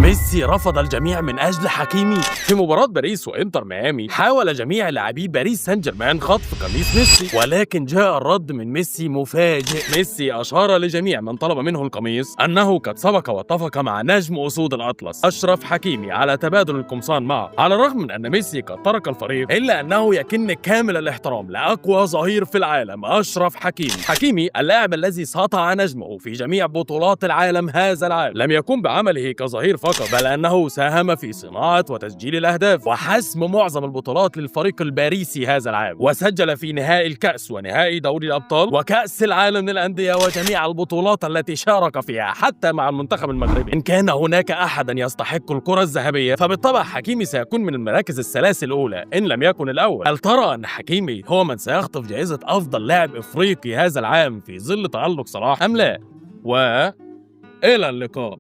ميسي رفض الجميع من أجل حكيمي. في مباراة باريس وإنتر ميامي حاول جميع لاعبي باريس سان جيرمان خطف قميص ميسي، ولكن جاء الرد من ميسي مفاجئ. ميسي أشار لجميع من طلب منه القميص أنه قد سبق واتفق مع نجم أسود الأطلس أشرف حكيمي على تبادل القمصان معه. على الرغم من أن ميسي قد ترك الفريق إلا أنه يكن كامل الاحترام لأقوى ظهير في العالم أشرف حكيمي اللاعب الذي سطع نجمه في جميع بطولات العالم هذا العام. لم يكن بعمله كظهير فقط، بل أنه ساهم في صناعة وتسجيل الأهداف وحسم معظم البطولات للفريق الباريسي هذا العام، وسجل في نهائي الكأس ونهائي دوري الأبطال وكأس العالم للأندية وجميع البطولات التي شارك فيها حتى مع المنتخب المغربي. إن كان هناك أحدا يستحق الكرة الذهبية فبالطبع حكيمي سيكون من المراكز الثلاث الأولى إن لم يكن الأول. هل ترى أن حكيمي هو من سيخطف جائزة أفضل لاعب إفريقي هذا العام في ظل تألق صلاح أم لا؟ وإلى اللقاء.